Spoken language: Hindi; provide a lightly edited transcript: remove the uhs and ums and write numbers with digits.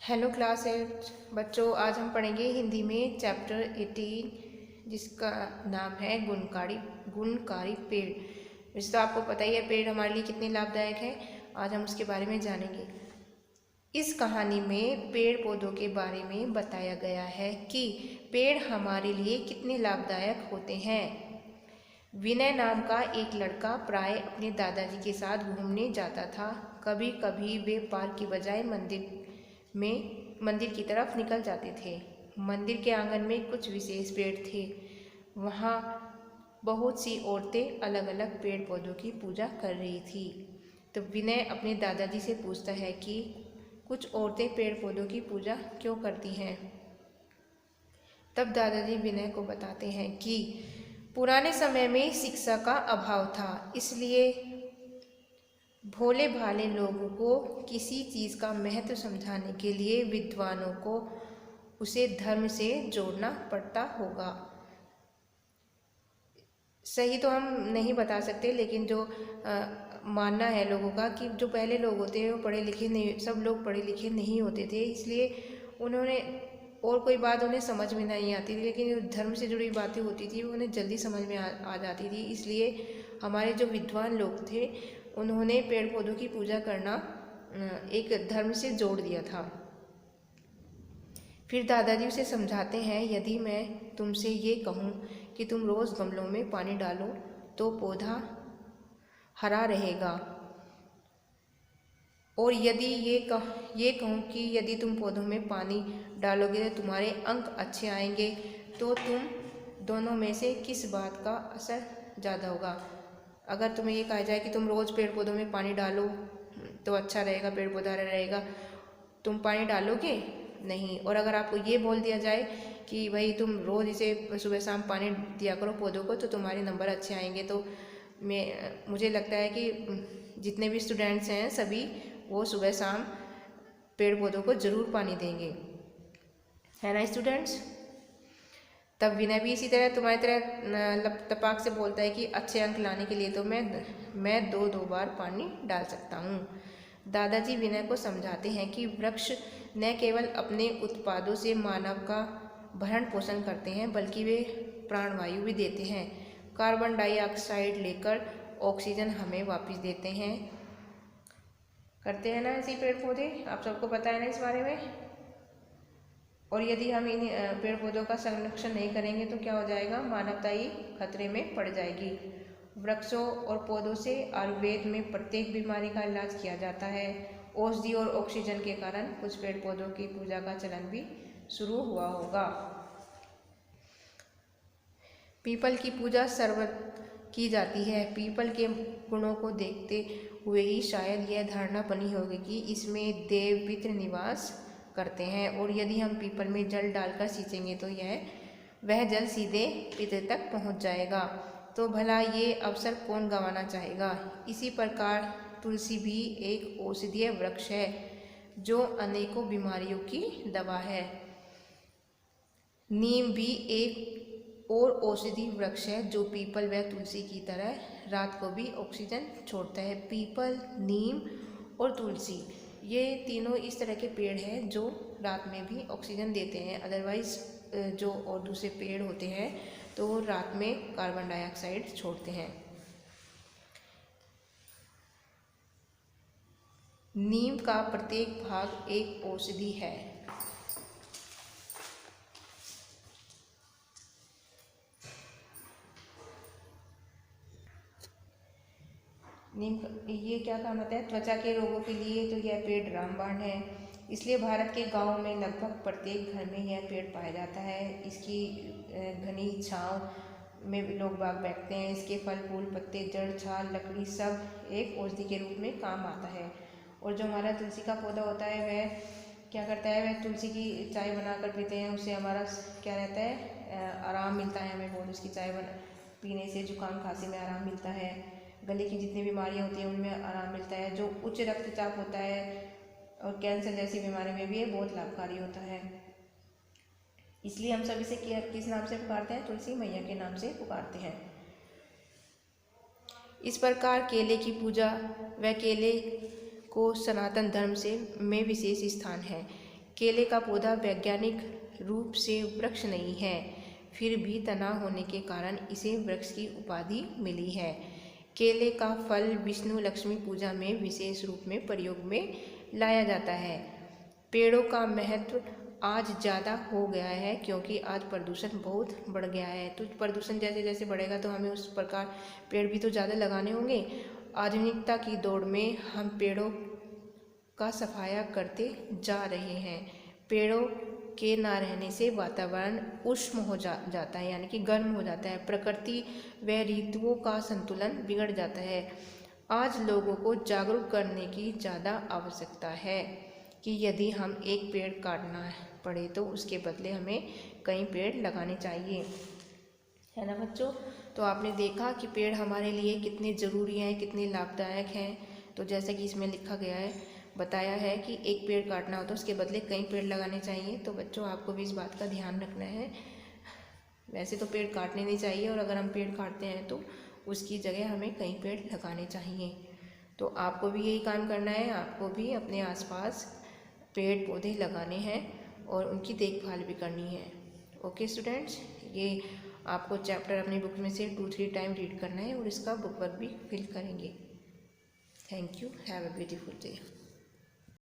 हेलो क्लास 8 बच्चों, आज हम पढ़ेंगे हिंदी में चैप्टर 18 जिसका नाम है गुणकारी पेड़। वैसे तो आपको पता ही है पेड़ हमारे लिए कितने लाभदायक है। आज हम उसके बारे में जानेंगे। इस कहानी में पेड़ पौधों के बारे में बताया गया है कि पेड़ हमारे लिए कितने लाभदायक होते हैं। विनय नाम का एक लड़का प्राय अपने दादाजी के साथ घूमने जाता था। कभी कभी वे पार्क की बजाय मंदिर की तरफ निकल जाते थे। मंदिर के आंगन में कुछ विशेष पेड़ थे। वहाँ बहुत सी औरतें अलग अलग पेड़ पौधों की पूजा कर रही थी। तो विनय अपने दादाजी से पूछता है कि कुछ औरतें पेड़ पौधों की पूजा क्यों करती हैं। तब दादाजी विनय को बताते हैं कि पुराने समय में शिक्षा का अभाव था, इसलिए भोले भाले लोगों को किसी चीज़ का महत्व समझाने के लिए विद्वानों को उसे धर्म से जोड़ना पड़ता होगा। सही तो हम नहीं बता सकते, लेकिन जो मानना है लोगों का कि जो पहले लोग होते हैं वो पढ़े लिखे नहीं, सब लोग पढ़े लिखे नहीं होते थे, इसलिए उन्होंने और कोई बात उन्हें समझ में नहीं आती थी, लेकिन जो धर्म से जुड़ी बातें होती थी वो उन्हें जल्दी समझ में आ जाती थी। इसलिए हमारे जो विद्वान लोग थे उन्होंने पेड़ पौधों की पूजा करना एक धर्म से जोड़ दिया था। फिर दादाजी उसे समझाते हैं, यदि मैं तुमसे ये कहूँ कि तुम रोज़ गमलों में पानी डालो तो पौधा हरा रहेगा, और यदि ये कहूँ कि यदि तुम पौधों में पानी डालोगे तो तुम्हारे अंक अच्छे आएंगे, तो तुम दोनों में से किस बात का असर ज़्यादा होगा। अगर तुम्हें ये कहा जाए कि तुम रोज़ पेड़ पौधों में पानी डालो तो अच्छा रहेगा, पेड़ पौधा रहेगा, तुम पानी डालोगे नहीं। और अगर आपको ये बोल दिया जाए कि भाई तुम रोज़ इसे सुबह शाम पानी दिया करो पौधों को तो तुम्हारे नंबर अच्छे आएंगे, तो मुझे लगता है कि जितने भी स्टूडेंट्स हैं सभी वो सुबह शाम पेड़ पौधों को ज़रूर पानी देंगे, है ना स्टूडेंट्स। तब विनय भी इसी तरह तुम्हारी तरह तपाक से बोलता है कि अच्छे अंक लाने के लिए तो मैं दो बार पानी डाल सकता हूँ। दादाजी विनय को समझाते हैं कि वृक्ष न केवल अपने उत्पादों से मानव का भरण पोषण करते हैं, बल्कि वे प्राणवायु भी देते हैं। कार्बन डाइऑक्साइड लेकर ऑक्सीजन हमें वापस देते हैं। करते हैं ना ऐसे पेड़ पौधे, आप सबको पता है ना इस बारे में। और यदि हम इन पेड़ पौधों का संरक्षण नहीं करेंगे तो क्या हो जाएगा, मानवता ही खतरे में पड़ जाएगी। वृक्षों और पौधों से आयुर्वेद में प्रत्येक बीमारी का इलाज किया जाता है। औषधि और ऑक्सीजन के कारण कुछ पेड़ पौधों की पूजा का चलन भी शुरू हुआ होगा। पीपल की पूजा सर्वत्र की जाती है। पीपल के गुणों को देखते हुए ही शायद यह धारणा बनी होगी कि इसमें देव पितृ निवास करते हैं, और यदि हम पीपल में जल डालकर सींचेंगे तो वह जल सीधे पितृ तक पहुंच जाएगा। तो भला ये अवसर कौन गंवाना चाहेगा। इसी प्रकार तुलसी भी एक औषधीय वृक्ष है जो अनेकों बीमारियों की दवा है। नीम भी एक और औषधि वृक्ष है जो पीपल व तुलसी की तरह रात को भी ऑक्सीजन छोड़ता है। पीपल, नीम और तुलसी ये तीनों इस तरह के पेड़ हैं जो रात में भी ऑक्सीजन देते हैं। अदरवाइज जो और दूसरे पेड़ होते हैं तो वो रात में कार्बन डाइऑक्साइड छोड़ते हैं। नीम का प्रत्येक भाग एक औषधि है। नीम ये क्या काम आता है, त्वचा के रोगों के लिए तो यह पेड़ रामबाण है। इसलिए भारत के गांवों में लगभग प्रत्येक घर में यह पेड़ पाया जाता है। इसकी घनी छांव में लोग बाग बैठते हैं। इसके फल, फूल, पत्ते, जड़, छाल, लकड़ी सब एक औषधि के रूप में काम आता है। और जो हमारा तुलसी का पौधा होता है वह क्या करता है, वह तुलसी की चाय बनाकर पीते हैं, उससे हमारा क्या रहता है, आराम मिलता है हमें बहुत। उसकी चाय पीने से जुकाम खांसी में आराम मिलता है। गले की जितनी बीमारियां होती हैं उनमें आराम मिलता है। जो उच्च रक्तचाप होता है और कैंसर जैसी बीमारी में भी ये बहुत लाभकारी होता है। इसलिए हम सभी से किस नाम से पुकारते हैं, तुलसी मैया के नाम से पुकारते हैं। इस प्रकार केले की पूजा व केले को सनातन धर्म में विशेष स्थान है। केले का पौधा वैज्ञानिक रूप से वृक्ष नहीं है, फिर भी तना होने के कारण इसे वृक्ष की उपाधि मिली है। केले का फल विष्णु लक्ष्मी पूजा में विशेष रूप में प्रयोग में लाया जाता है। पेड़ों का महत्व आज ज़्यादा हो गया है क्योंकि आज प्रदूषण बहुत बढ़ गया है। तो प्रदूषण जैसे जैसे बढ़ेगा तो हमें उस प्रकार पेड़ भी तो ज़्यादा लगाने होंगे। आधुनिकता की दौड़ में हम पेड़ों का सफाया करते जा रहे हैं। पेड़ों के ना रहने से वातावरण उष्ण हो जाता है, यानी कि गर्म हो जाता है। प्रकृति व ऋतुओं का संतुलन बिगड़ जाता है। आज लोगों को जागरूक करने की ज़्यादा आवश्यकता है कि यदि हम एक पेड़ काटना पड़े तो उसके बदले हमें कई पेड़ लगाने चाहिए, है ना बच्चों। तो आपने देखा कि पेड़ हमारे लिए कितने ज़रूरी हैं, कितने लाभदायक हैं। तो जैसे कि इसमें लिखा गया है, बताया है कि एक पेड़ काटना हो तो उसके बदले कई पेड़ लगाने चाहिए। तो बच्चों आपको भी इस बात का ध्यान रखना है। वैसे तो पेड़ काटने नहीं चाहिए, और अगर हम पेड़ काटते हैं तो उसकी जगह हमें कई पेड़ लगाने चाहिए। तो आपको भी यही काम करना है, आपको भी अपने आसपास पेड़ पौधे लगाने हैं और उनकी देखभाल भी करनी है। ओके स्टूडेंट्स, ये आपको चैप्टर अपनी बुक में से 2-3 टाइम रीड करना है और इसका बुक वर्क भी फिल करेंगे। Thank you, have a beautiful day.